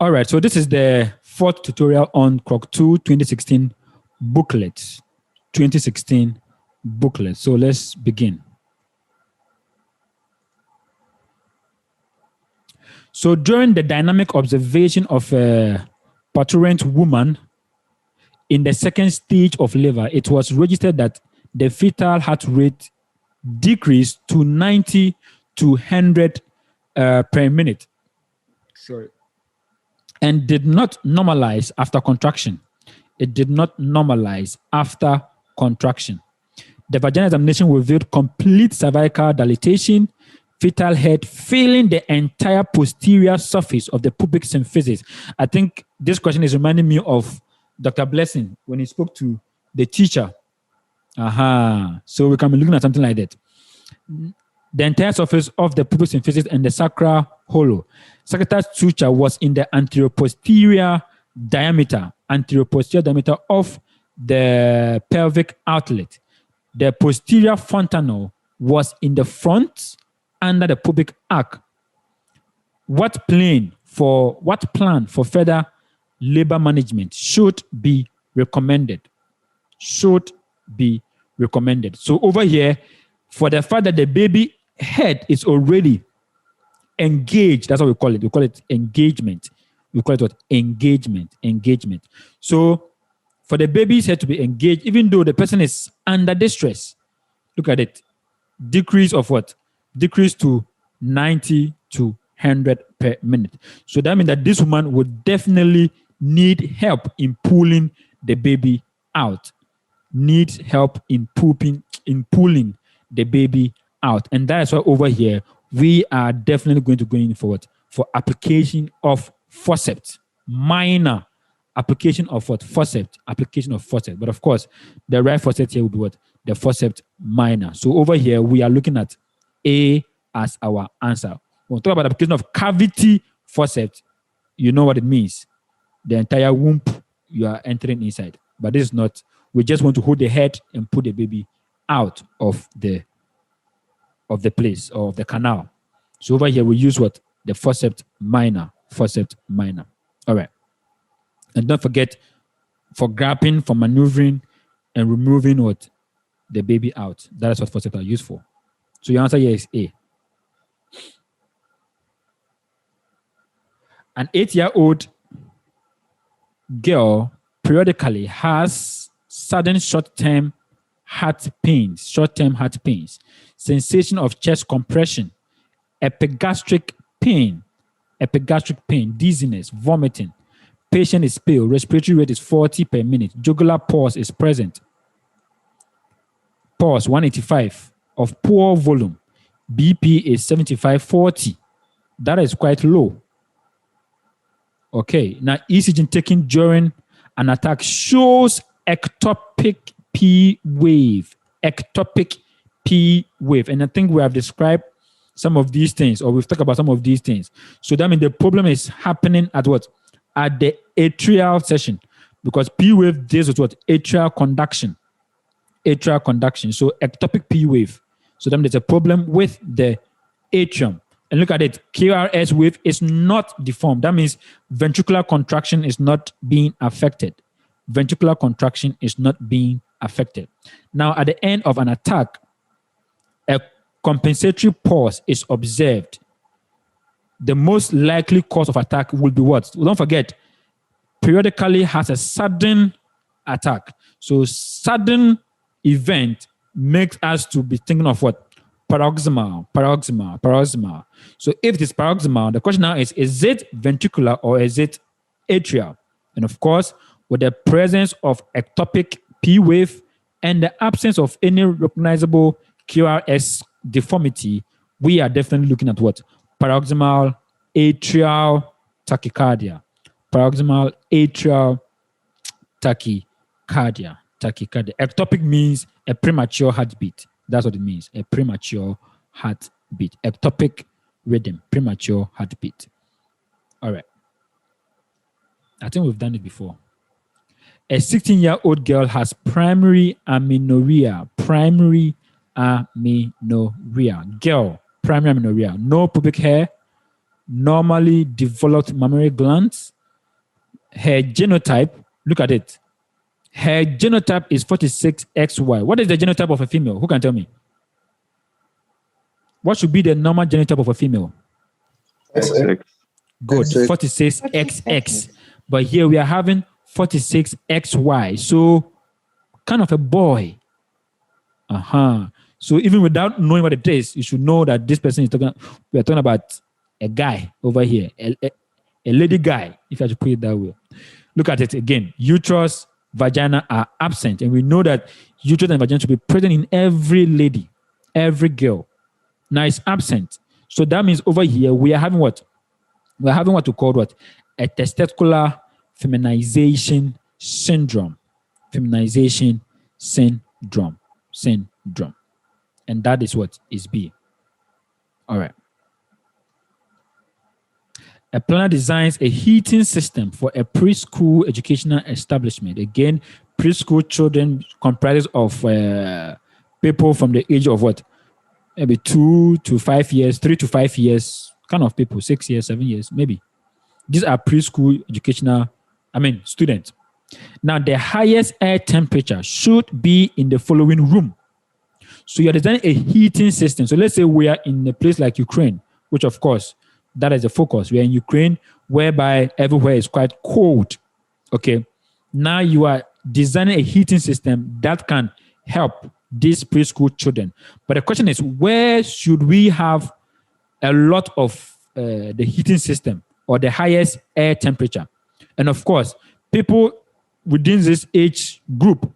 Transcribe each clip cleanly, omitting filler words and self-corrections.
All right, so this is the fourth tutorial on Krok 2 2016 booklet. 2016 booklet. So let's begin. So during the dynamic observation of a parturient woman in the second stage of labor, it was registered that the fetal heart rate decreased to 90 to 100 per minute. Sorry. And did not normalize after contraction. It did not normalize after contraction. The vaginal examination revealed complete cervical dilatation, fetal head filling the entire posterior surface of the pubic symphysis. I think this question is reminding me of Dr. Blessing when he spoke to the teacher. So we can be looking at something like that. The entire surface of the pubic symphysis and the sacral hollow. Sagittal suture was in the anteroposterior diameter of the pelvic outlet. The posterior fontanelle was in the front under the pubic arch. What plan for further labor management should be recommended? Should be recommended. So over here, for the fact that the baby head is already engaged, that's what we call it. We call it engagement. We call it what? Engagement. So for the baby's head to be engaged, even though the person is under distress, look at it. Decrease of what? Decrease to 90 to 100 per minute. So that means that this woman would definitely need help in pulling the baby out. Needs help in pulling the baby out. And that is why over here, we are definitely going to go in for what? For application of forceps. Minor application of what? Forceps. Application of forceps. But of course, the right forceps here would be what? The forceps minor. So over here, we are looking at A as our answer. When we talk about application of cavity forceps, you know what it means. The entire womb you are entering inside. But this is not. We just want to hold the head and put the baby out of the place or of the canal. So over here we use what? The forceps minor. Forceps minor. All right. And don't forget, for grabbing, for maneuvering, and removing what? The baby out. That is what forceps are used for. So your answer here is A. An 8-year-old girl periodically has sudden short-term heart pains, sensation of chest compression, epigastric pain, dizziness, vomiting. Patient is pale. Respiratory rate is 40 per minute. Jugular pulse is present. Pulse 185 of poor volume. BP is 75/40. That is quite low. Okay. Now, ECG taken during an attack shows ectopic P wave. Ectopic P wave. And I think we have described some of these things, or we've talked about some of these things. So that means the problem is happening at what? At the atrial section. Because P wave deals with what? Atrial conduction. So ectopic P wave. So that means there's a problem with the atrium. And look at it. KRS wave is not deformed. That means ventricular contraction is not being affected. Now, at the end of an attack, a compensatory pause is observed. The most likely cause of attack will be what? Don't forget, periodically has a sudden attack. So sudden event makes us to be thinking of what? Paroxysmal. So if it is paroxysmal, the question now is it ventricular or is it atrial? And of course, with the presence of ectopic P wave and the absence of any recognizable QRS deformity, we are definitely looking at what? Paroxysmal atrial tachycardia. Ectopic means a premature heartbeat. That's what it means, a premature heartbeat. Ectopic rhythm, premature heartbeat. All right. I think we've done it before. A 16-year-old girl has primary amenorrhea. Girl, primary amenorrhea. No pubic hair, normally developed mammary glands. Her genotype, look at it. Her genotype is 46XY. What is the genotype of a female? Who can tell me? What should be the normal genotype of a female? XX. Good, 46XX. But here we are having 46XY. So kind of a boy. So even without knowing what it is, you should know that this person is talking. We are talking about a guy over here, a lady guy, if I should put it that way. Look at it again. Uterus, vagina are absent, and we know that uterus and vagina should be present in every lady, every girl. Now it's absent. So that means over here we are having what? We are having what we call what? A testicular feminization syndrome. Feminization syndrome. And that is what is B. All right. A planner designs a heating system for a preschool educational establishment. Again, preschool children comprises of people from the age of what? Maybe 2 to 5 years, 3 to 5 years, kind of people, 6 years, 7 years, maybe. These are preschool educational, students. Now, the highest air temperature should be in the following room. So you're designing a heating system. So let's say we are in a place like Ukraine, which of course, that is the focus. We are in Ukraine, whereby everywhere is quite cold. Okay. Now you are designing a heating system that can help these preschool children. But the question is, where should we have a lot of the heating system or the highest air temperature? And of course, people within this age group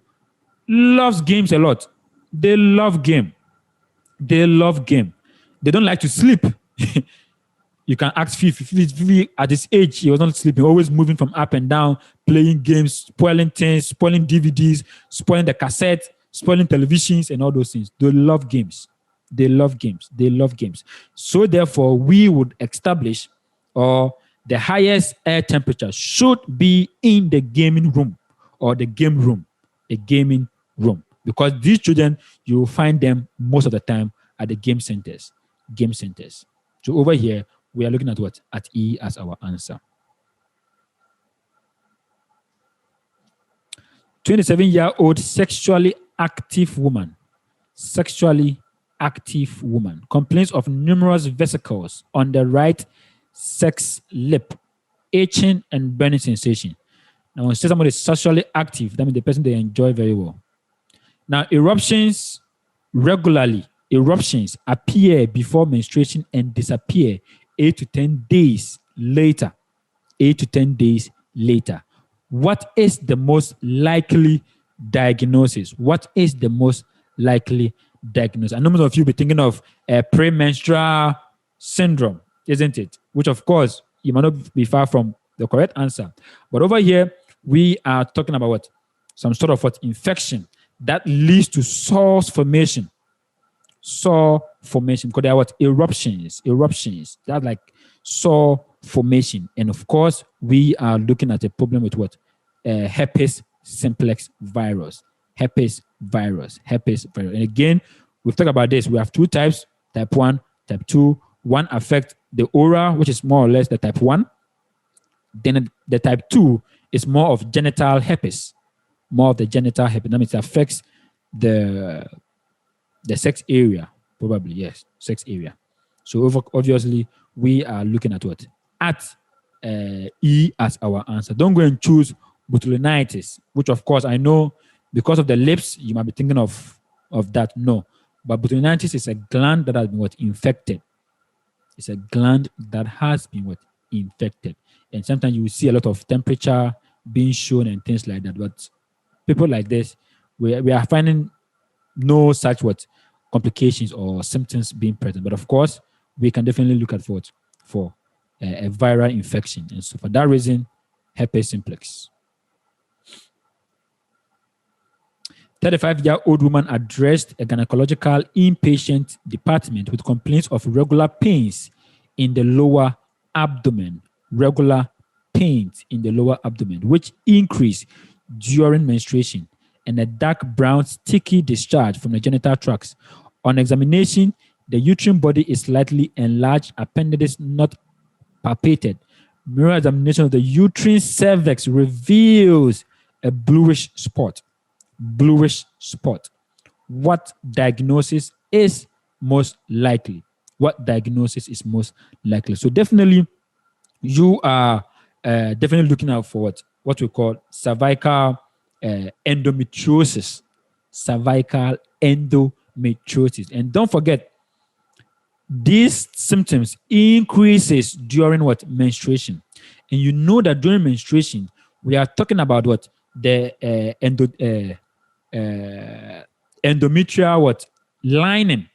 loves games a lot. They love game. They don't like to sleep. You can ask Fifi at this age, he was not sleeping, always moving from up and down, playing games, spoiling things, spoiling DVDs, spoiling the cassette, spoiling televisions and all those things. They love games. So therefore, we would establish the highest air temperature should be in the gaming room or the game room, because these children, you will find them most of the time at the game centers. So over here, we are looking at what? At E as our answer. 27-year-old sexually active woman complains of numerous vesicles on the right sex lip, itching and burning sensation. Now, when somebody is sexually active, that means the person they enjoy very well. Now, eruptions appear before menstruation and disappear 8 to 10 days later. What is the most likely diagnosis? I know most of you be thinking of a premenstrual syndrome, isn't it? Which, of course, you might not be far from the correct answer. But over here, we are talking about what? Some sort of what? Infection that leads to sore formation. Because there are what? Eruptions. That's like sore formation. And of course, we are looking at a problem with what? Herpes simplex virus. Herpes virus. And again, we've talked about this. We have two types, type 1, type 2. One affects the aura, which is more or less the type 1. Then the type 2 is more of genital herpes. That means it affects the sex area, probably, yes, sex area. So obviously, we are looking at what? At E as our answer. Don't go and choose botulinitis, which of course I know because of the lips, you might be thinking of that. No. But botulinitis is a gland that has been infected. It's a gland that has been infected. And sometimes you will see a lot of temperature being shown and things like that. But people like this, we are finding no such complications or symptoms being present. But of course, we can definitely look at for a viral infection. And so for that reason, herpes simplex. 35-year-old woman addressed a gynecological inpatient department with complaints of regular pains in the lower abdomen. Which increase during menstruation, and a dark brown sticky discharge from the genital tracts. On examination, the uterine body is slightly enlarged, appendix not palpated. Mirror examination of the uterine cervix reveals a bluish spot. Bluish spot. What diagnosis is most likely? What diagnosis is most likely? So definitely, you are definitely looking out for what we call cervical endometriosis. Cervical endometriosis. And don't forget, these symptoms increases during what? Menstruation. And you know that during menstruation, we are talking about what? The endometrial what? Lining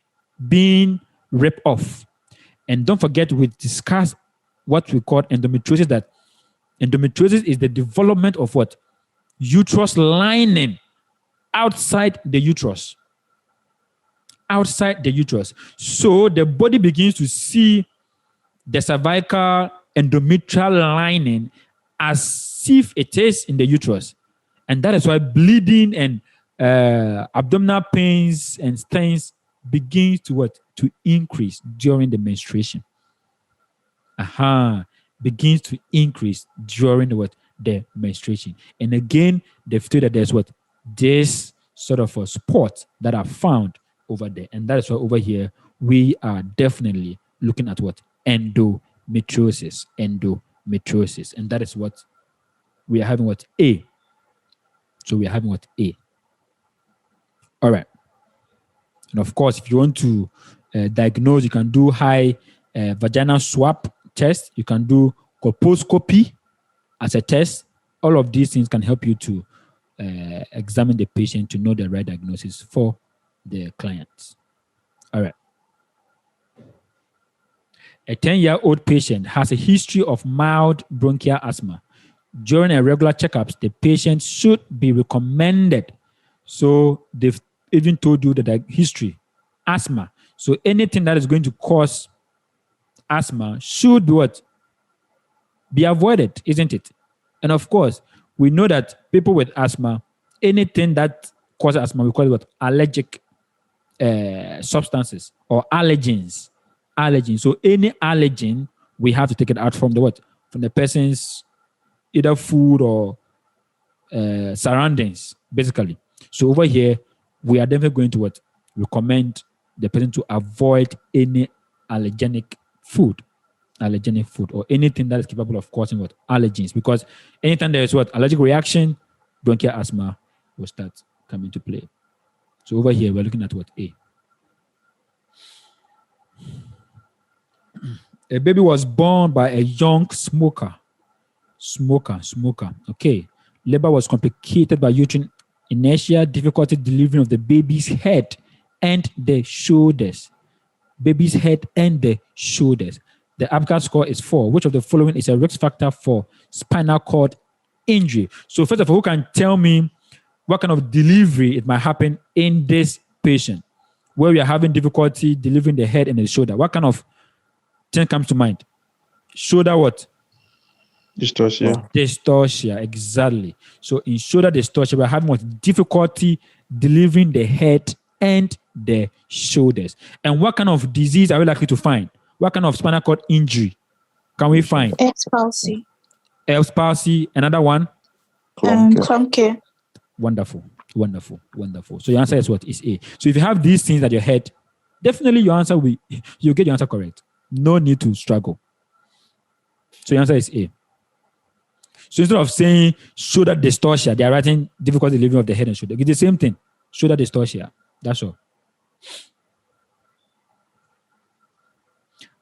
being ripped off. And don't forget, we discussed what we call endometriosis, that endometriosis is the development of what? Uterus lining outside the uterus. Outside the uterus. So the body begins to see the cervical endometrial lining as if it is in the uterus. And that is why bleeding and abdominal pains and stains begins to what? To increase during the menstruation. Begins to increase during the what? The menstruation. And again, they've told that there's what? This sort of a spot that are found over there. And that is why over here, we are definitely looking at what? Endometriosis. Endometriosis. And that is what we are having what? A. So we are having what? A. All right. And of course, if you want to diagnose, you can do high vaginal swab test. You can do colposcopy as a test. All of these things can help you to examine the patient to know the right diagnosis for the clients. All right. A 10-year-old patient has a history of mild bronchial asthma. During a regular checkups, the patient should be recommended. So they've even told you that the history, asthma. So anything that is going to cause asthma should be what? Be avoided, isn't it? And of course, we know that people with asthma, anything that causes asthma, we call it what? Allergic substances or allergens. Allergen. So any allergen, we have to take it out from the what? From the person's either food or surroundings, basically. So over here, we are definitely going to what? Recommend the person to avoid any allergenic food. Allergenic food or anything that is capable of causing what? Allergens. Because anytime there is what? Allergic reaction, bronchial asthma will start coming to play. So over here, we're looking at what? A. A baby was born by a young smoker. Smoker. Okay. Labor was complicated by uterine inertia, difficulty delivering of the baby's head and the shoulders. Baby's head and the shoulders. The APGAR score is 4. Which of the following is a risk factor for spinal cord injury? So first of all, who can tell me what kind of delivery it might happen in this patient where we are having difficulty delivering the head and the shoulder? What kind of thing comes to mind? Shoulder what? Dystocia. Dystocia, exactly. So in shoulder dystocia, we're having what? Difficulty delivering the head and the shoulders. And what kind of disease are we likely to find? What kind of spinal cord injury can we find? Erb's palsy. Erb's palsy. Another one? Krok. Wonderful. So your answer is what? Is A. So if you have these things at your head, definitely your answer you'll get your answer correct. No need to struggle. So your answer is A. So instead of saying shoulder dystocia, they are writing difficulty delivering of the head and shoulder. It's the same thing. Shoulder dystocia. That's all.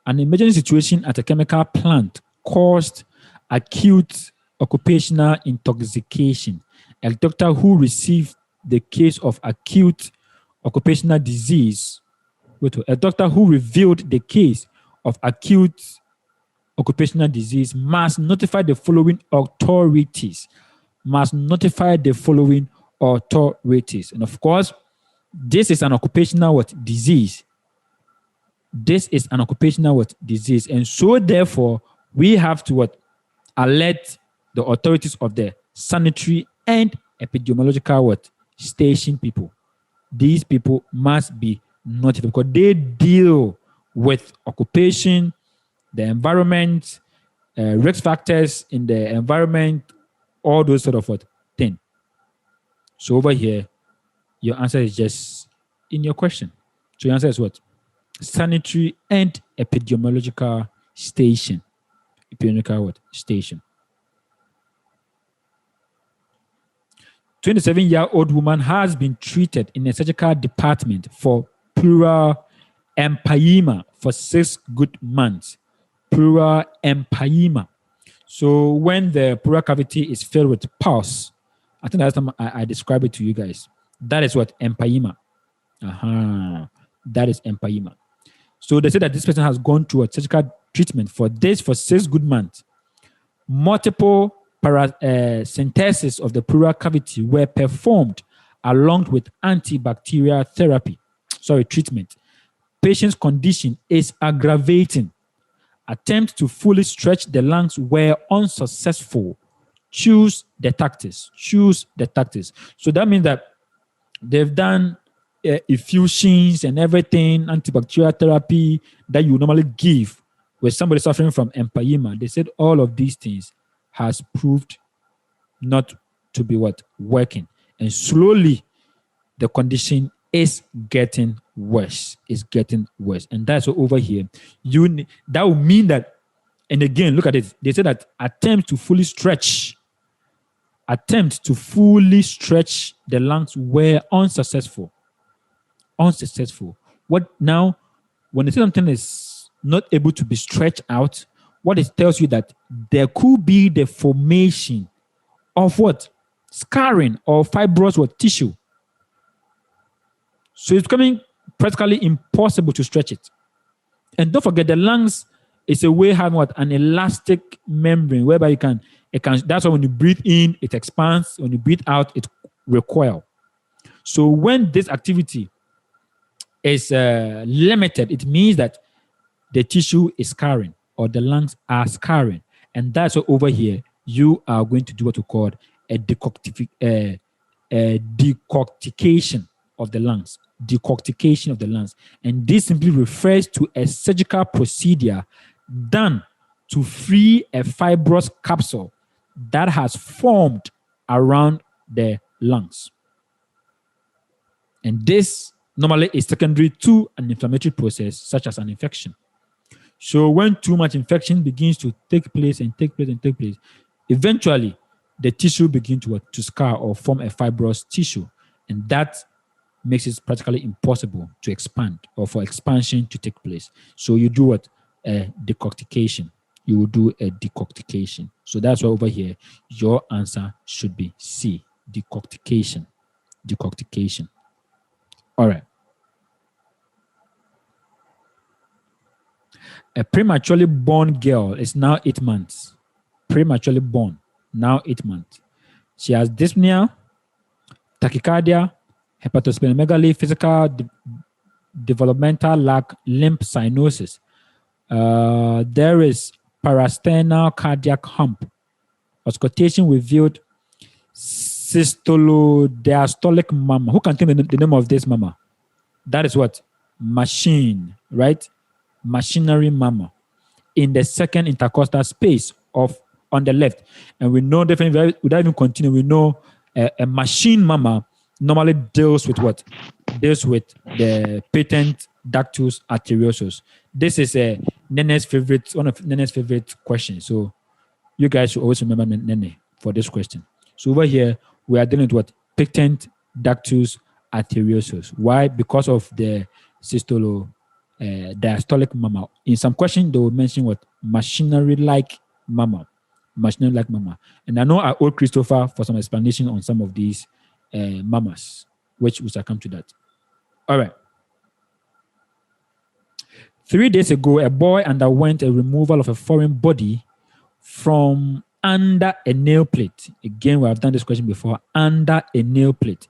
An emergency situation at a chemical plant caused acute occupational intoxication. A doctor who received the case of acute occupational disease, a doctor who revealed the case of acute occupational disease must notify the following authorities. And of course, this is an occupational disease. And so therefore, we have to alert the authorities of the sanitary and epidemiological station people. These people must be notified because they deal with occupation, the environment, risk factors in the environment, all those sort of what thing. So over here, your answer is just in your question. So your answer is what? Sanitary and epidemiological station. Epidemiological what? Station. 27-year-old woman has been treated in a surgical department for pleural empyema for 6 good months. Pleural empyema. So when the pleural cavity is filled with pus, I think that's time I described it to you guys. That is what empyema. That is empyema. So they say that this person has gone through a surgical treatment for this for 6 good months. Multiple paracentesis of the pleural cavity were performed along with antibacterial treatment. Patient's condition is aggravating. Attempts to fully stretch the lungs were unsuccessful. Choose the tactics. So that means that they've done effusions and everything, antibacterial therapy that you normally give with somebody suffering from empyema. They said all of these things has proved not to be working. And slowly the condition is getting worse. And that's what over here. That will mean that, and again, look at it. They said that attempts to fully stretch the lungs were unsuccessful. What now? When they say something is not able to be stretched out, what it tells you that there could be the formation of what? Scarring or fibrous tissue. So it's becoming practically impossible to stretch it. And don't forget, the lungs is a way having an elastic membrane whereby it can. That's why when you breathe in, it expands. When you breathe out, it recoils. So when this activity is limited, it means that the tissue is scarring or the lungs are scarring. And that's what over here you are going to do what we call a decortication of the lungs. Decortication of the lungs. And this simply refers to a surgical procedure done to free a fibrous capsule that has formed around the lungs. And this normally is secondary to an inflammatory process such as an infection. So when too much infection begins to take place, eventually the tissue begins to scar or form a fibrous tissue. And that makes it practically impossible to expand or for expansion to take place. So you do what? A decortication. You will do a decortication. So that's why over here, your answer should be C, decortication. Decortication. All right. A prematurely born girl is now 8 months. Prematurely born, now 8 months. She has dyspnea, tachycardia, hepatosplenomegaly, physical developmental lack, limb cyanosis. There is parasternal cardiac hump. Auscultation revealed systolodiastolic mama. Who can tell me the name of this mama? That is what? Machine, right? Machinery mama in the second intercostal space on the left. And we know definitely, without even continue, we know a machine mama normally deals with what? Deals with the patent ductus arteriosus. This is one of Nene's favorite questions. So you guys should always remember Nene for this question. So over here, we are dealing with what? Patent ductus arteriosus. Why? Because of the diastolic mama. In some question, they will mention what? Machinery-like mama. Machinery-like mama. And I know I owe Christopher for some explanation on some of these mamas, which we shall come to that. All right. 3 days ago, a boy underwent a removal of a foreign body from under a nail plate. Again, we have done this question before. Under a nail plate.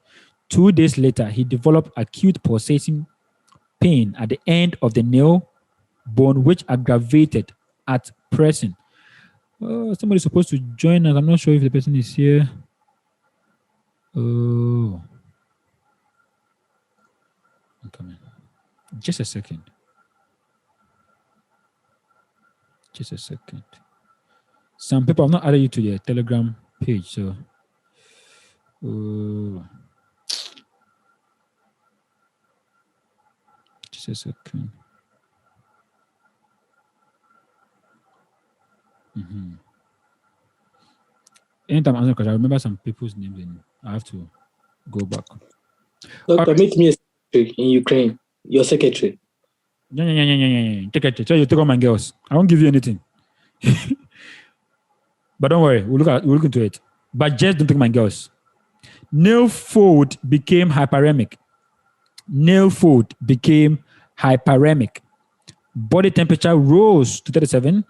2 days later, he developed acute pulsating pain at the end of the nail bone, which aggravated at pressing. Somebody's supposed to join us. I'm not sure if the person is here. Oh, I'm coming. Just a second. Some people have not added you to their Telegram page, so just a second. Anytime I'm answering, because I remember some people's names and I have to go back. Doctor, meet me a secretary in Ukraine. Your secretary. Secretary. So you take all my girls. I won't give you anything. But don't worry, we'll look into it. But just don't take my girls. Nail fold became hyperemic. Body temperature rose to 37.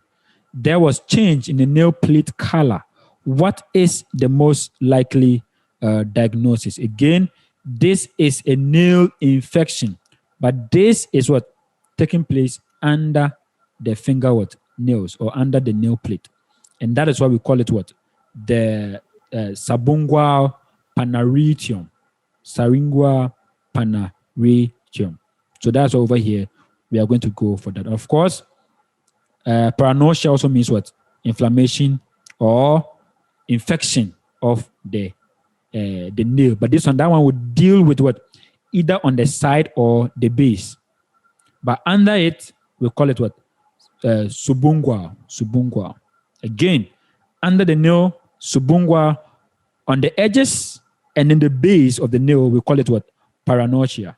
There was change in the nail plate color. What is the most likely diagnosis? Again, this is a nail infection, but this is what taking place under the finger nails or under the nail plate. And that is why we call it what? The subungual panaretium. Subungual panaretium. So that's over here. We are going to go for that. Of course, paranoia also means what? Inflammation or infection of the nail. But that one would deal with what? Either on the side or the base. But under it, we call it what? Subungual. Again, under the nail, subungual, on the edges and in the base of the nail, we call it what? Paranoia.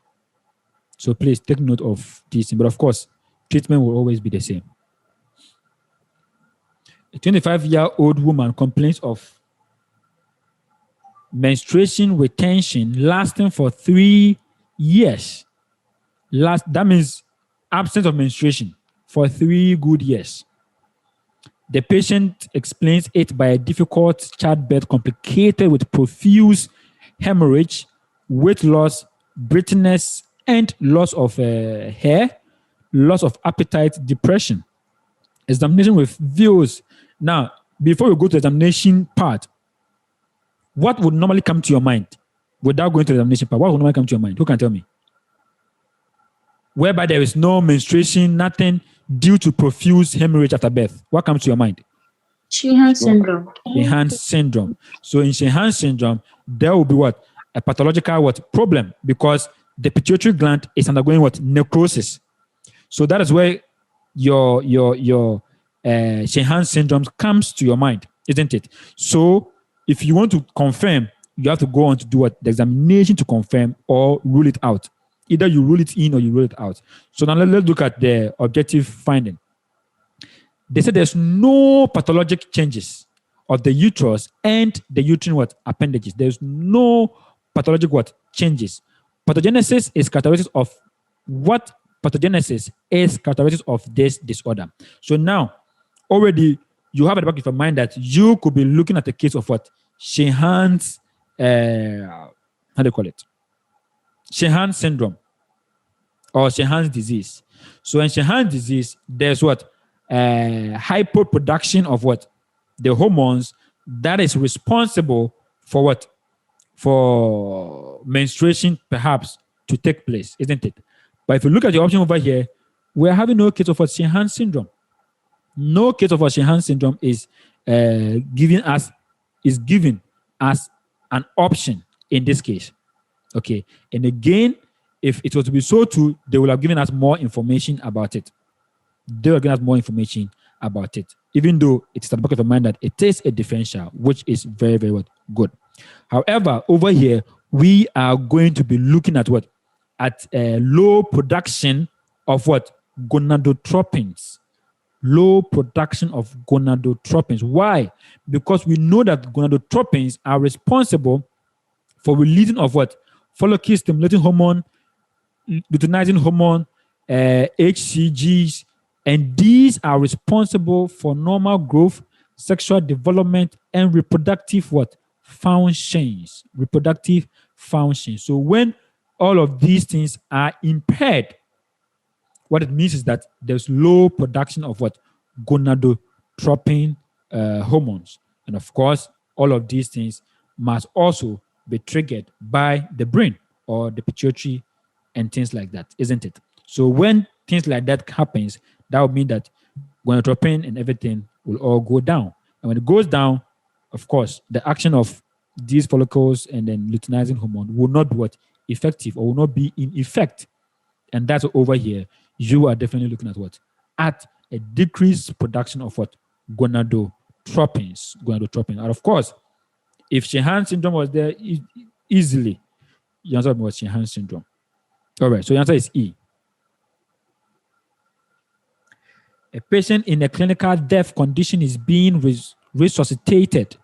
So please take note of this. But of course, treatment will always be the same. A 25-year-old woman complains of menstruation retention lasting for 3 years. That means absence of menstruation for 3 good years. The patient explains it by a difficult childbirth complicated with profuse hemorrhage, weight loss, breathlessness, and loss of hair, loss of appetite, depression. Examination with views. Now, before we go to the examination part, what would normally come to your mind without going to the examination part? What would normally come to your mind? Who can tell me? Whereby there is no menstruation, nothing, due to profuse hemorrhage after birth. What comes to your mind? Sheehan syndrome. Sheehan syndrome. So in Sheehan syndrome, there will be what? A pathological problem, because the pituitary gland is undergoing what? Necrosis. So that is where your Sheehan syndrome comes to your mind, isn't it? So if you want to confirm, you have to go on to do what? The examination to confirm or rule it out. Either you rule it in or you rule it out. So now let's look at the objective finding. They said there's no pathologic changes of the uterus and the uterine appendages. There's no pathologic changes. Pathogenesis is characteristic of what? Pathogenesis is characteristic of this disorder. So now, already you have at the back of your mind that you could be looking at a case of what? Sheehan's, how do you call it? Sheehan syndrome or Sheehan's disease. So in Sheehan's disease, there's what? Hypoproduction of what? The hormones that is responsible for what? For menstruation perhaps to take place, isn't it? But if you look at the option over here, we're having no case of what? Sheehan syndrome. No case of what? Sheehan syndrome is given as an option in this case. Okay. And again, if it was to be so too, they will have given us more information about it. They will give us more information about it, even though it's at the back of the mind that it is a differential, which is very, very good. However, over here, we are going to be looking at what? At low production of what? Gonadotropins. Low production of gonadotropins. Why? Because we know that gonadotropins are responsible for releasing of what? Follicle stimulating hormone, luteinizing hormone, HCGs, and these are responsible for normal growth, sexual development, and reproductive what? Functions. Reproductive functions. So when all of these things are impaired, what it means is that there's low production of what? Gonadotropin hormones. And of course, all of these things must also be triggered by the brain or the pituitary and things like that, isn't it? So when things like that happens, that would mean that gonadotropin and everything will all go down. And when it goes down, of course, the action of these follicles and then luteinizing hormone will not be what? Effective, or will not be in effect. And that's over here. You are definitely looking at what? At a decreased production of what? Gonadotropins. And of course, if Sheehan syndrome was there easily, your answer was Sheehan syndrome. All right, so your answer is E. A patient in a clinical death condition is being resuscitated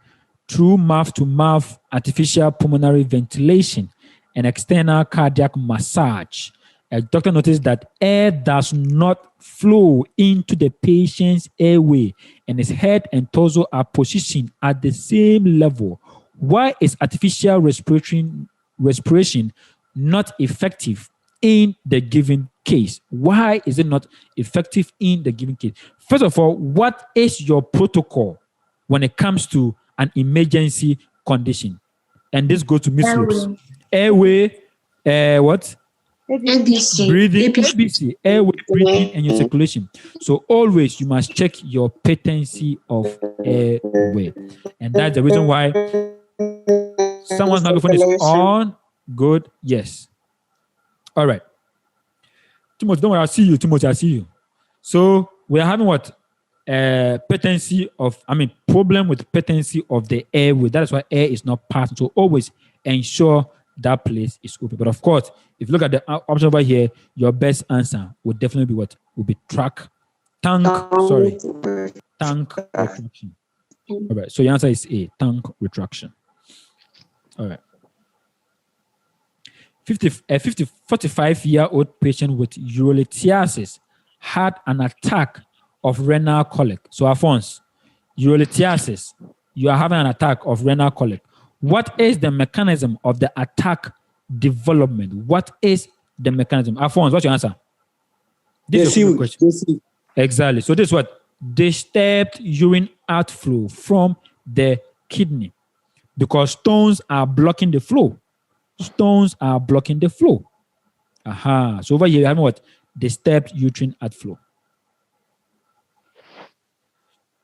through mouth-to-mouth artificial pulmonary ventilation and external cardiac massage. A doctor noticed that air does not flow into the patient's airway and his head and torso are positioned at the same level. Why is artificial respiration not effective in the given case? Why is it not effective in the given case? First of all, what is your protocol when it comes to an emergency condition? And this goes to Miss Lopes. Airway, what? ABC. Breathing, ABC, airway, breathing, and your circulation. So always you must check your patency of airway. And that's the reason why someone's microphone is on. Good, yes. All right. Timothy, don't worry, I'll see you. Timothy, I'll see you. So we're having what? Problem with patency of the airway. That is why air is not passing. So always ensure that place is open. But of course, if you look at the option over here, your best answer would definitely be what? Would be tank retraction. All right. So your answer is A, tank retraction. All right. 45-year-old patient with urolithiasis had an attack of renal colic. So Alphonse, urolithiasis, you are having an attack of renal colic. What is the mechanism of the attack development? What is the mechanism? Alphonse, what's your answer? This is a good question. Exactly. So this is what? Disturbed urine outflow from the kidney because stones are blocking the flow. Stones are blocking the flow. Aha. So over here, you have what? Disturbed uterine outflow.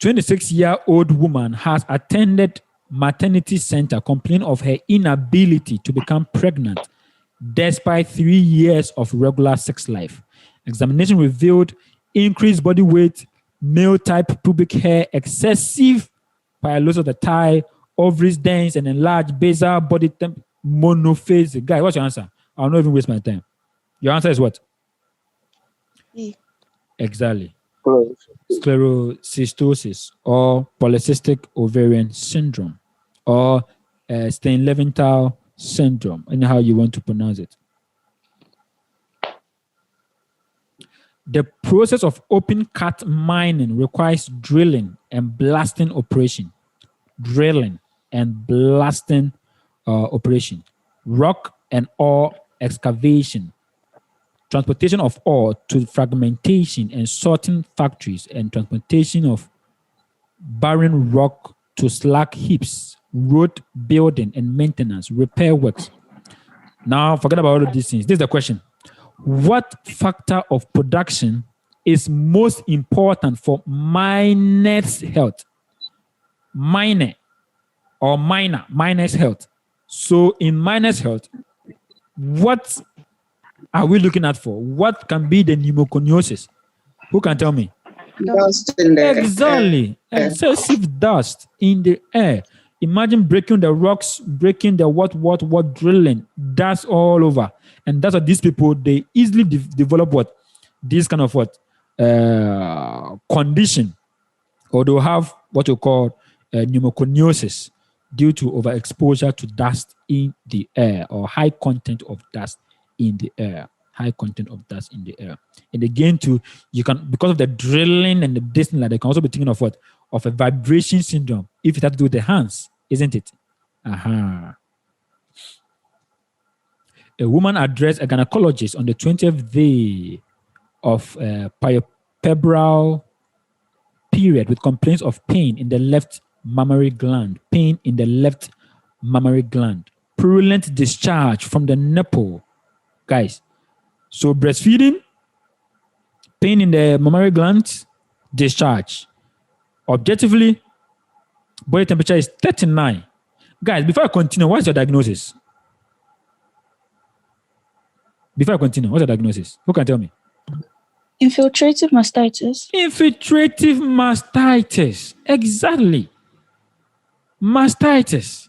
26-year-old woman has attended maternity center complaining of her inability to become pregnant despite 3 years of regular sex life. Examination revealed increased body weight, male type pubic hair, excessive pylosis of the thigh, ovaries dense and enlarged, basal body temp, monophase. Guy, what's your answer? I'll not even waste my time. Your answer is what? E. Exactly. Sclerocystosis or polycystic ovarian syndrome or Stein-Leventhal syndrome, anyhow you want to pronounce it. The process of open cut mining requires drilling and blasting operation. Rock and ore excavation, transportation of ore to fragmentation and sorting factories, and transportation of barren rock to slag heaps, road building and maintenance, repair works. Now, forget about all of these things. This is the question. What factor of production is most important for miner's health? Miner's health. So in miner's health, what are we looking at for? What can be the pneumoconiosis? Who can tell me? Dust in the Exactly. Excessive dust in the air. Imagine breaking the rocks, breaking the what, drilling, dust all over. And that's what these people, they easily develop what? This kind of what? Condition. Or they'll have what you call pneumoconiosis due to overexposure to dust in the air or high content of dust in the air. And again, too, you can, because of the drilling and the distance, like, they can also be thinking of what? Of a vibration syndrome, if it has to do with the hands, isn't it? Aha. A woman addressed a gynecologist on the 20th day of purpebral period with complaints of pain in the left mammary gland, purulent discharge from the nipple. Guys, so breastfeeding, pain in the mammary gland, discharge. Objectively, Body temperature is 39. Guys, before I continue, what's your diagnosis? Before I continue, what's your diagnosis? Who can tell me? Infiltrative mastitis. Infiltrative mastitis. Exactly. Mastitis.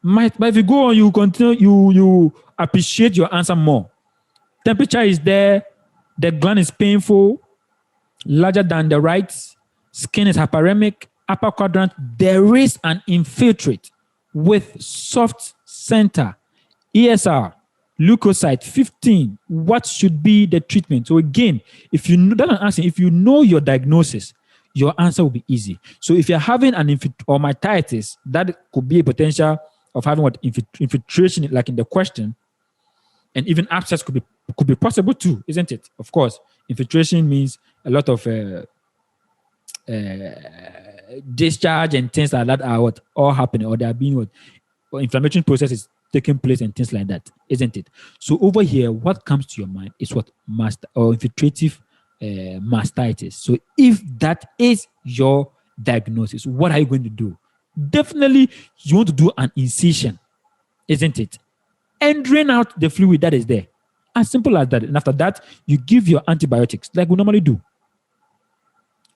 But if you go on, you continue, you appreciate your answer more. Temperature is there. The gland is painful, larger than the right. Skin is hyperemic. Upper quadrant, there is an infiltrate with soft center. ESR, leukocyte 15. What should be the treatment? So again, if you know that I'm asking, if you know your diagnosis, your answer will be easy. So if you're having an or mastitis, that could be a potential of having what infiltration, like in the question, and even abscess could be possible too, isn't it? Of course, infiltration means a lot of discharge and things like that are what all happening, or they are being what or inflammatory process is taking place and things like that, isn't it? So over here, what comes to your mind is what infiltrative mastitis. So if that is your diagnosis, what are you going to do? Definitely, you want to do an incision, isn't it? And drain out the fluid that is there. As simple as that. And after that, you give your antibiotics like we normally do.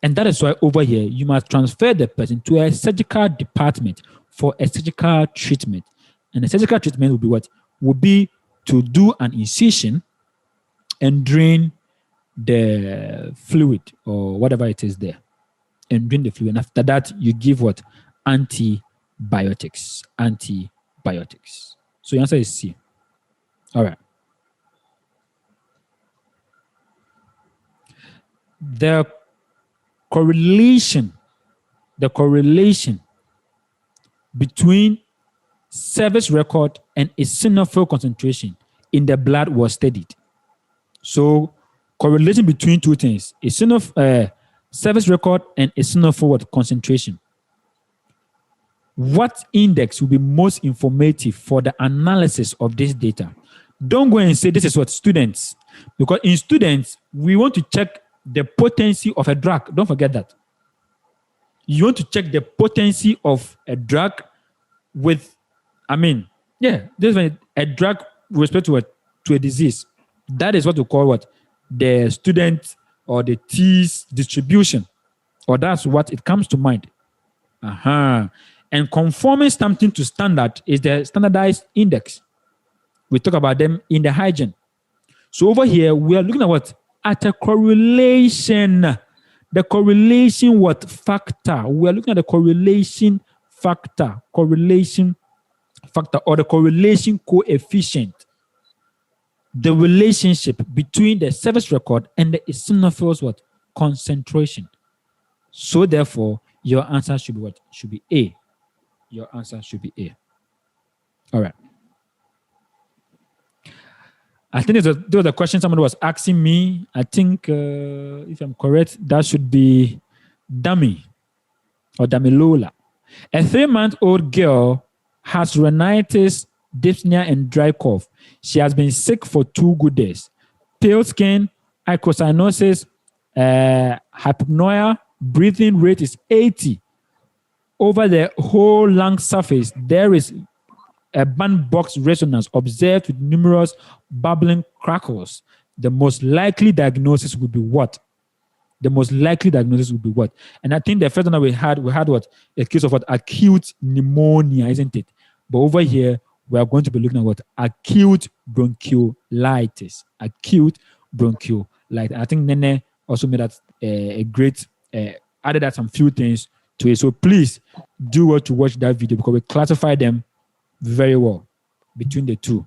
And that is why over here, you must transfer the person to a surgical department for a surgical treatment. And the surgical treatment will be what? Will be to do an incision and drain the fluid or whatever it is there. And drain the fluid. And after that, you give what? Antibiotics. Antibiotics. So your answer is C. All right. The correlation between service record and eosinophil concentration in the blood was studied. So correlation between two things, service record and eosinophil concentration. What index will be most informative for the analysis of this data? Don't go and say this is what students, because in students, we want to check the potency of a drug. Don't forget that. You want to check the potency of a drug with, this is a drug with respect to a disease. That is what we call what? The student or the T's distribution. Or that's what it comes to mind. And conforming something to standard is the standardized index. We talk about them in the hygiene. So over here, we are looking at what? At a correlation. The correlation what factor? We are looking at the correlation factor. Correlation factor or the correlation coefficient. The relationship between the service record and the eosinophils what? Concentration. So therefore, your answer should be what? Should be A. Your answer should be A. All right. I think there was a question somebody was asking me. I think, if I'm correct, that should be Dami or Damilola. A 3-month-old girl has rhinitis, dyspnea, and dry cough. She has been sick for 2 good days. Pale skin, icocyanosis, hypopnea, breathing rate is 80. Over the whole lung surface, there is a bandbox resonance observed with numerous bubbling crackles. The most likely diagnosis would be what? The most likely diagnosis would be what? And I think the first one that we had what? A case of what? Acute pneumonia, isn't it? But over here, we are going to be looking at what? Acute bronchiolitis. Acute bronchiolitis. I think Nene also made that a great, added that some few things to it. So please do what to watch that video because we classify them very well between the two.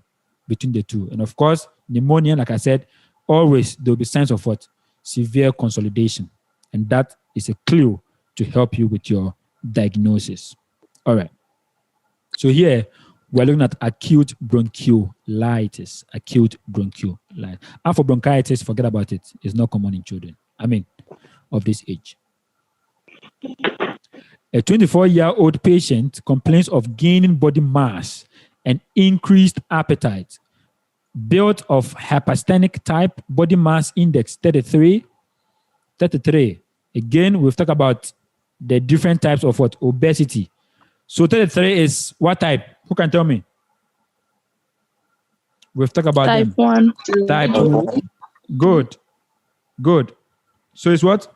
And of course, pneumonia, like I said, always there will be signs of what? Severe consolidation. And that is a clue to help you with your diagnosis. All right. So here, we're looking at acute bronchiolitis. Acute bronchiolitis. And for bronchitis, forget about it. It's not common in children. Of this age. A 24-year-old patient complains of gaining body mass and increased appetite. Built of hyperstenic type, body mass index 33. Again, we've talked about the different types of what? Obesity. So 33 is what type? Who can tell me? We've talked about Type them. 1. Type 1. Good. Good. So it's what?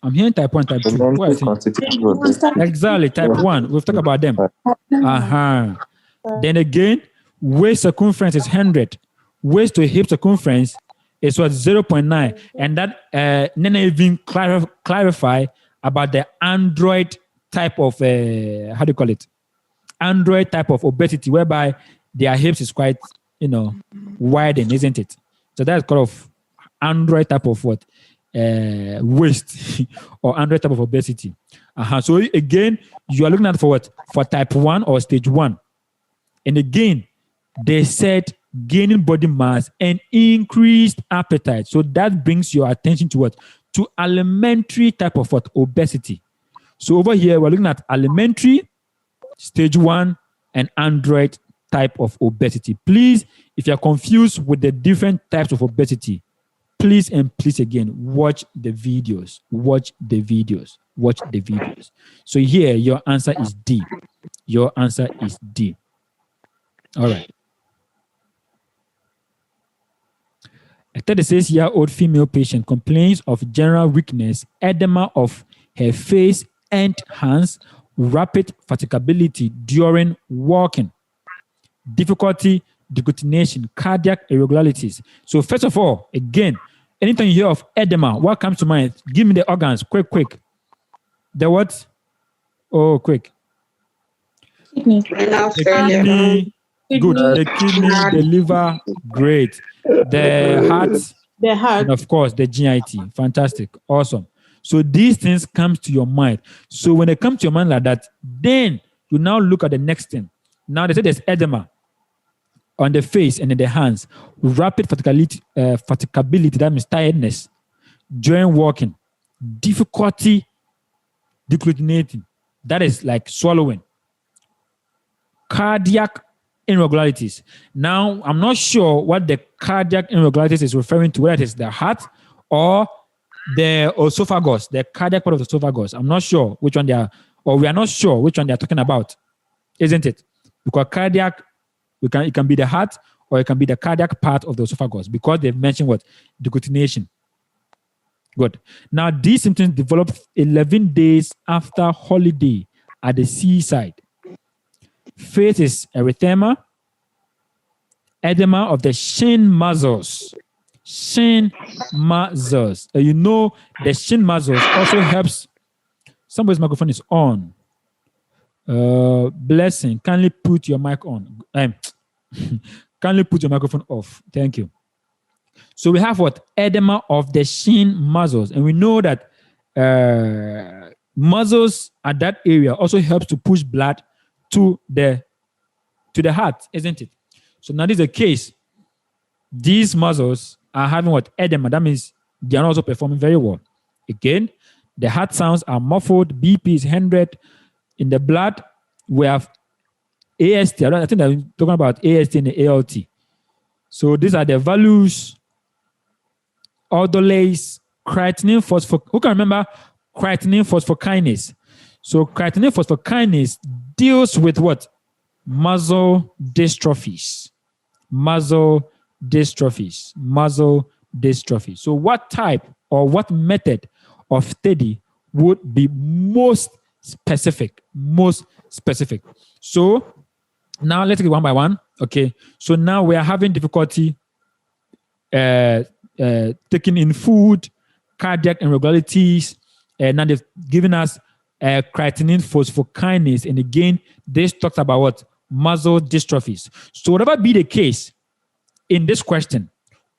I'm hearing type 1, type 2. What is it? Exactly, type 1. We've talked about them. Then again, waist circumference is 100. Waist to hip circumference is what? 0.9. And that Nene even clarify about the android type of, how do you call it? Android type of obesity, whereby their hips is quite, widened, isn't it? So that's kind of android type of what? Waist or android type of obesity. So again, you are looking at for what? For type 1 or stage 1. And again, they said gaining body mass and increased appetite. So that brings your attention to what? To alimentary type of what? Obesity. So over here, we're looking at alimentary, stage 1, and android type of obesity. Please, if you're confused with the different types of obesity, please and please again, watch the videos. Watch the videos. Watch the videos. So here, your answer is D. Your answer is D. All right. A 36-year-old female patient complains of general weakness, edema of her face and hands, rapid fatigability during walking, difficulty deglutition, cardiac irregularities. So first of all, again, anytime you hear of edema, what comes to mind? Give me the organs, quick. The what? Oh, quick. Kidney. The kidney, good. The kidney, the liver, great. The heart, and of course, the GIT. Fantastic. Awesome. So these things come to your mind. So when they come to your mind like that, then you now look at the next thing. Now they say there's edema on the face and in the hands, rapid fatigability, that means tiredness during walking, difficulty deglutinating, that is like swallowing, cardiac irregularities. Now, I'm not sure what the cardiac irregularities is referring to, whether it is the heart or the esophagus, the cardiac part of the esophagus. I'm not sure which one they are, or we are not sure which one they are talking about, isn't it? Because cardiac, it can be the heart or it can be the cardiac part of the esophagus, because they've mentioned what? Deglutition. Good. Now, these symptoms developed 11 days after holiday at the seaside. Face is erythema, edema of the shin muscles. Shin muscles. You know, the shin muscles also helps. Somebody's microphone is on. Blessing, kindly put your mic on. Kindly put your microphone off. Thank you. So we have what? Edema of the shin muscles. And we know that muscles at that area also helps to push blood to the heart, isn't it? So now this is the case. These muscles are having what? Edema. That means they are also performing very well. Again, the heart sounds are muffled. BP is 100. In the blood, we have AST. I think I'm talking about AST and the ALT. So these are the values. Aldolase, creatinine phosphor. Who can remember creatinine phosphokinase? So creatinine phosphokinase deals with what? Muscle dystrophies. Muscle dystrophies. Muscle dystrophy. So what type or what method of study would be most specific? Most specific. So now let's get one by one. Okay. So now we are having difficulty taking in food, cardiac irregularities, and now they've given us creatinine phosphokinase. And again, this talks about what? Muscle dystrophies. So whatever be the case in this question,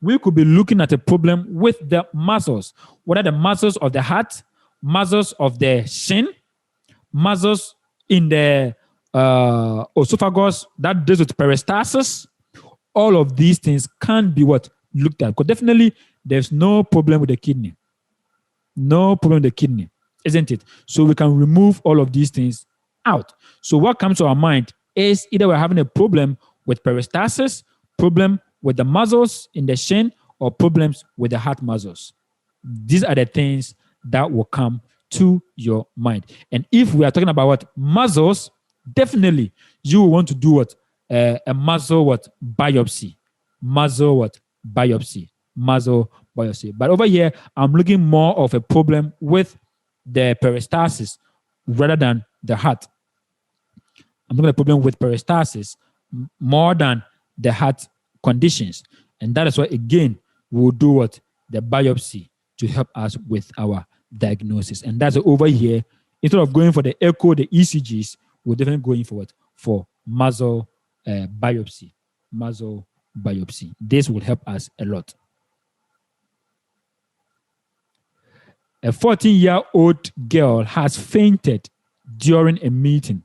we could be looking at a problem with the muscles. What are the muscles of the heart, muscles of the shin, muscles in the esophagus that deals with peristalsis? All of these things can be what? Looked at. Because definitely there's no problem with the kidney. No problem with the kidney, isn't it? So we can remove all of these things out. So what comes to our mind is either we're having a problem with peristalsis, problem with the muscles in the shin, or problems with the heart muscles. These are the things that will come to your mind. And if we are talking about what muscles, definitely you will want to do what a muscle biopsy, muscle biopsy. But over here, I'm looking more of a problem with the peristalsis rather than the heart. I'm looking at a problem with peristalsis more than the heart conditions. And that is why, again, we'll do what? The biopsy to help us with our diagnosis. And that's over here. Instead of going for the echo, the ECGs, we're definitely going for what? For muscle biopsy. Muscle biopsy. This will help us a lot. A 14-year-old girl has fainted during a meeting.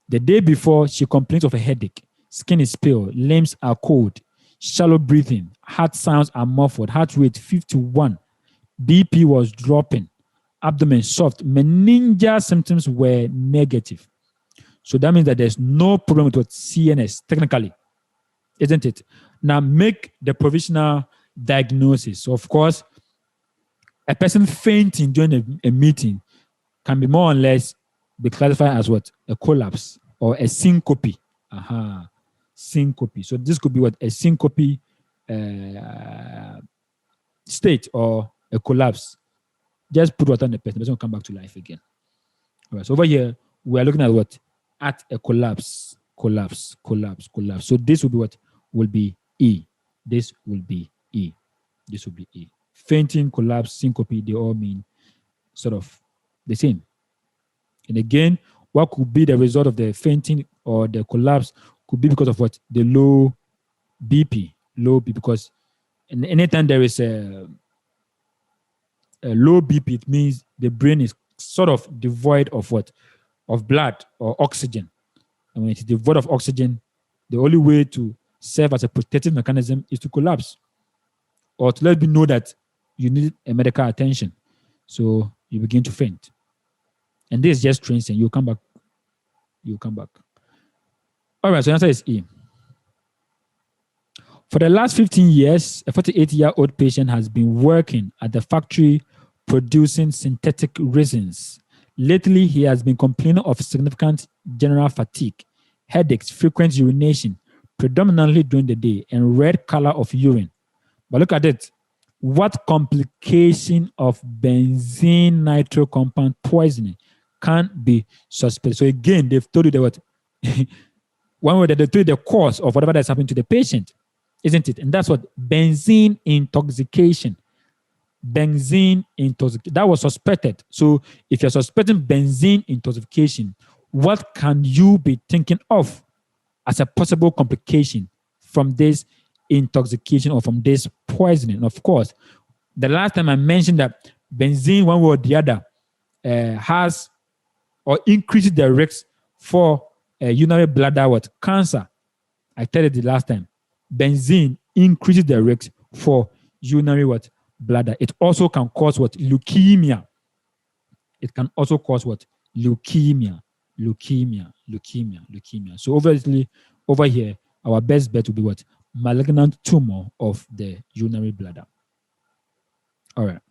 The day before, she complains of a headache. Skin is pale, limbs are cold, shallow breathing, heart sounds are muffled, heart rate 51, BP was dropping, abdomen soft, meningeal symptoms were negative. So that means that there's no problem with what CNS, technically, isn't it? Now make the provisional diagnosis. So of course, a person fainting during a meeting can be more or less be classified as what? A collapse or a syncope. Syncope. So this could be what? A syncope state or a collapse. Just put water on the person will come back to life again. All right. So over here, we are looking at what? At a collapse. So this will be what? Will be E. This will be E. This will be E. Fainting, collapse, syncope, they all mean sort of the same. And again, what could be the result of the fainting or the collapse could be because of what? The low BP. Because anytime there is a low BP, it means the brain is sort of devoid of what? Of blood or oxygen. And when it is devoid of oxygen, the only way to serve as a protective mechanism is to collapse or to let me know that you need a medical attention. So you begin to faint. And this is just transient. You'll come back. All right, so the answer is E. For the last 15 years, a 48-year-old patient has been working at the factory producing synthetic resins. Lately, he has been complaining of significant general fatigue, headaches, frequent urination, predominantly during the day, and red color of urine. But look at it. What complication of benzene nitro compound poisoning can be suspected? So again, they've told you that what one way that they told you the cause of whatever that's happening to the patient, isn't it? And that's what benzene intoxication. Benzene intoxication. That was suspected. So if you're suspecting benzene intoxication, what can you be thinking of as a possible complication from this intoxication or from this poisoning? Of course, the last time I mentioned that benzene, one way or the other, has or increases the risk for urinary bladder cancer. I tell you the last time, benzene increases the risk for urinary bladder. It also can cause leukemia. It can also cause leukemia. So obviously, over here, our best bet will be malignant tumor of the urinary bladder. All right.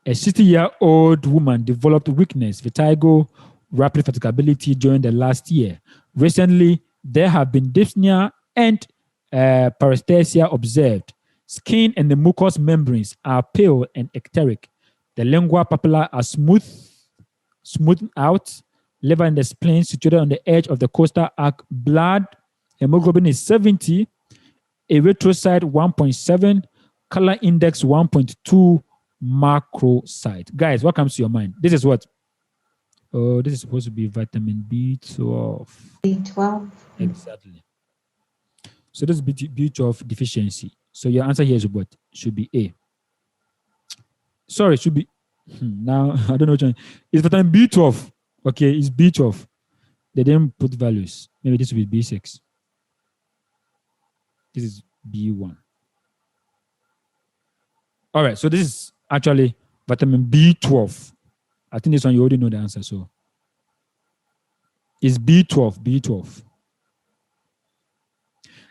A 60-year-old woman developed weakness, vertigo, rapid fatigability during the last year. Recently, there have been dyspnea and paresthesia observed. Skin and the mucous membranes are pale and ecteric. The lingua papilla are smoothed out. Liver and the spleen situated on the edge of the costal arc. Blood hemoglobin is 70. Erythrocyte 1.7. Color index 1.2. Macrocyte. Guys, what comes to your mind? This is what? Oh, this is supposed to be vitamin B12. B12. Exactly. So this is B12 deficiency. So your answer here is what? Should be A. Sorry, should be. Now, I don't know which one. It's vitamin B12. Okay, it's B12. They didn't put values. Maybe this will be B6. This is B1. All right, so this is actually vitamin B12. I think this one you already know the answer. So it's B12.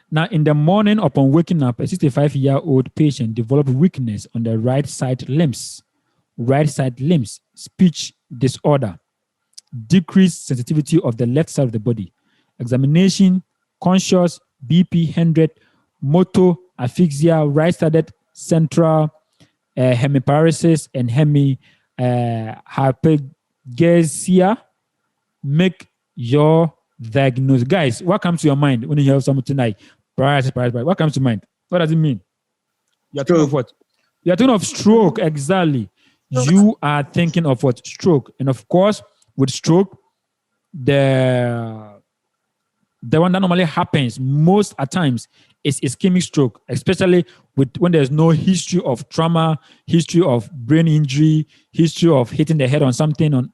Now, in the morning upon waking up, a 65-year-old patient developed weakness on the right side limbs, speech disorder, decreased sensitivity of the left side of the body. Examination, conscious, BP 100, motor, asphyxia, right-sided central hemiparesis, and hypergeusia. Make your diagnosis. Guys, what comes to your mind when you hear something like paralysis? What comes to mind? What does it mean? You're thinking of what? You're thinking of stroke, exactly. You are thinking of what? Stroke. And of course, with stroke, the one that normally happens most at times is ischemic stroke, especially when there's no history of trauma, history of brain injury, history of hitting the head on something.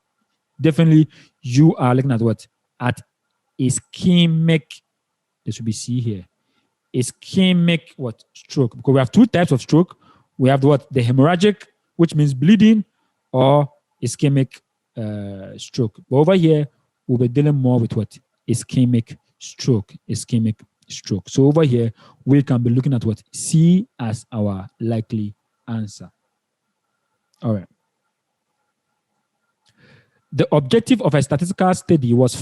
Definitely, you are looking at what? At ischemic. This should be C here. Ischemic what? Stroke. Because we have two types of stroke. We have what? The hemorrhagic, which means bleeding, or ischemic stroke. But over here, we'll be dealing more with what? Ischemic stroke. Ischemic stroke. So over here, we can be looking at what? C as our likely answer. All right. The objective of a statistical study was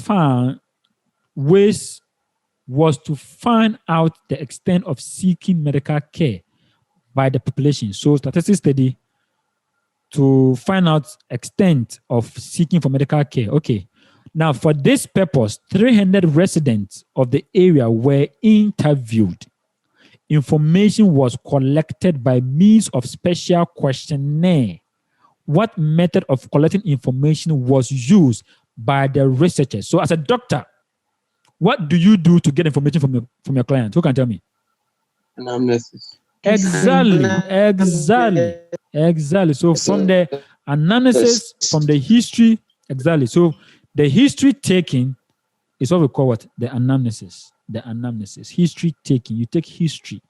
to find out the extent of seeking medical care by the population. So statistical study to find out extent of seeking for medical care. Okay. Now, for this purpose, 300 residents of the area were interviewed. Information was collected by means of special questionnaire. What method of collecting information was used by the researchers? So as a doctor, what do you do to get information from your client? Who can tell me? Anamnesis. Exactly. So from the analysis, from the history, exactly. So the history taking is what we call what? The anamnesis. The anamnesis. History taking. You take history.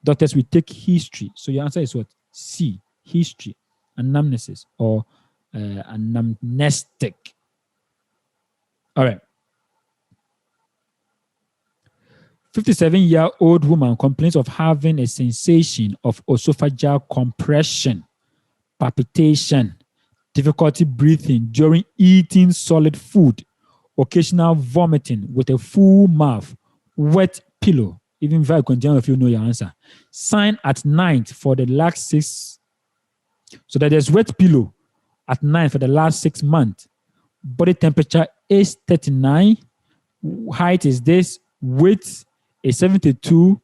Doctors, we take history. So your answer is what? C. History. Anamnesis or anamnestic. All right. 57-year-old woman complains of having a sensation of esophageal compression, palpitation, difficulty breathing during eating solid food, occasional vomiting with a full mouth, wet pillow. Even if I continue, if you know your answer. Sign at night for the last 6. So that there's wet pillow at night for the last 6 months. Body temperature is 39. Height is this. Weight is 72.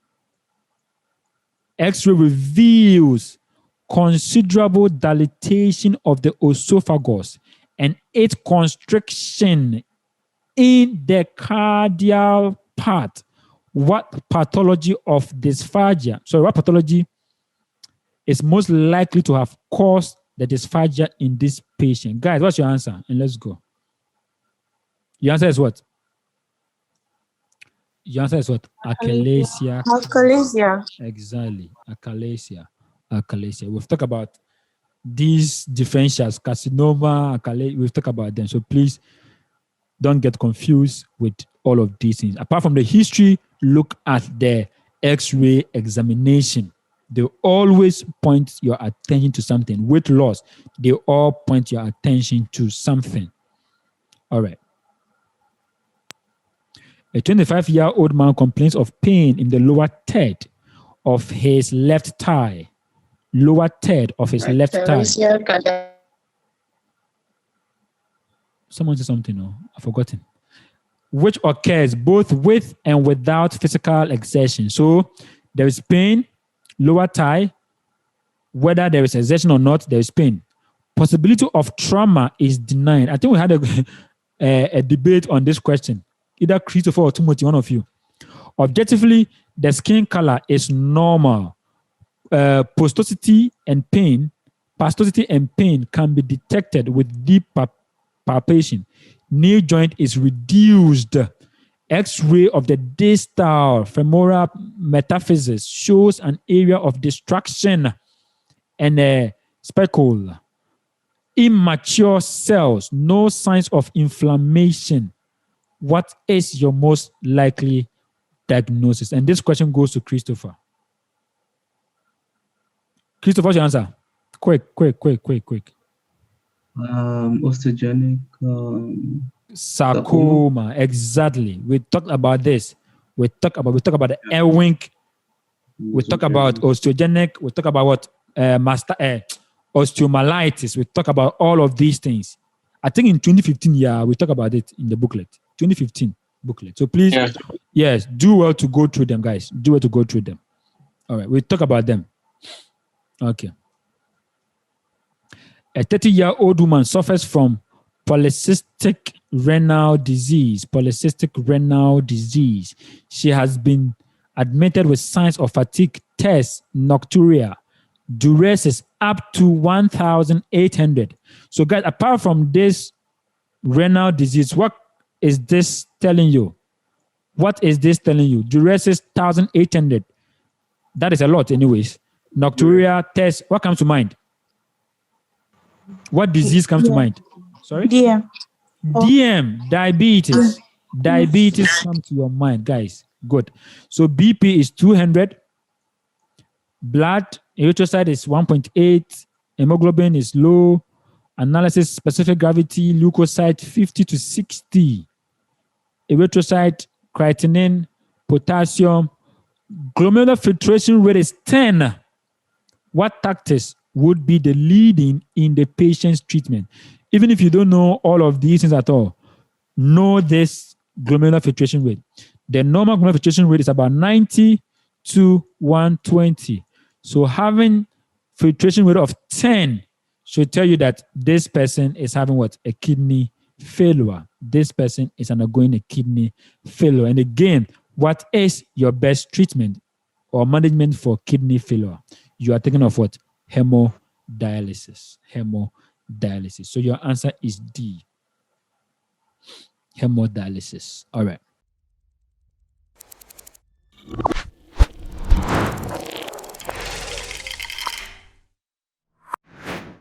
X-ray reveals considerable dilatation of the esophagus and its constriction in the cardiac part. What pathology of dysphagia? So what pathology is most likely to have caused the dysphagia in this patient? Guys, what's your answer? And let's go. Your answer is what? Your answer is what? Achalasia. Achalasia. Exactly. Achalasia. We've talked about these differentials, carcinoma, we've talked about them. So please don't get confused with all of these things. Apart from the history, look at the X-ray examination. They always point your attention to something. Weight loss, they all point your attention to something. All right. A 25-year-old man complains of pain in the lower third of his left thigh. Lower third of his left thigh. Someone said something, no, I've forgotten. Which occurs both with and without physical exertion. So there is pain, lower thigh, whether there is exertion or not, there is pain. Possibility of trauma is denied. I think we had a debate on this question. Either Christopher or Timothy, one of you. Objectively, the skin color is normal. Pastosity and pain can be detected with deep palpation. Knee joint is reduced. X-ray of the distal femoral metaphysis shows an area of destruction and a speckle. Immature cells, no signs of inflammation. What is your most likely diagnosis? And this question goes to Christopher. Christopher, what's your answer? Quick. Osteogenic. Sarcoma. Exactly. We talked about this. We talk about the Ewing. We talk about osteogenic. We talk about what osteomyelitis. We talk about all of these things. I think in 2015, we talk about it in the booklet. 2015 booklet. So please, yes, do well to go through them, guys. Do well to go through them. All right, we talk about them. Okay. A 30-year-old woman suffers from polycystic renal disease. Polycystic renal disease. She has been admitted with signs of fatigue, test, nocturia, diuresis up to 1,800. So, guys, apart from this renal disease, what is this telling you? What is this telling you? Diuresis 1,800. That is a lot, anyways. Nocturia, test. What comes to mind? What disease comes to mind? Sorry? DM. DM, diabetes. Diabetes comes to your mind, guys. Good. So BP is 200. Blood, erythrocyte is 1.8. Hemoglobin is low. Analysis, specific gravity, leukocyte 50 to 60. Erythrocyte, creatinine, potassium. Glomerular filtration rate is 10. What tactics would be the leading in the patient's treatment? Even if you don't know all of these things at all, know this glomerular filtration rate. The normal glomerular filtration rate is about 90 to 120. So having filtration rate of 10 should tell you that this person is having what? A kidney failure. This person is undergoing a kidney failure. And again, what is your best treatment or management for kidney failure? You are thinking of what? Hemodialysis. Hemodialysis. So your answer is D. Hemodialysis. All right.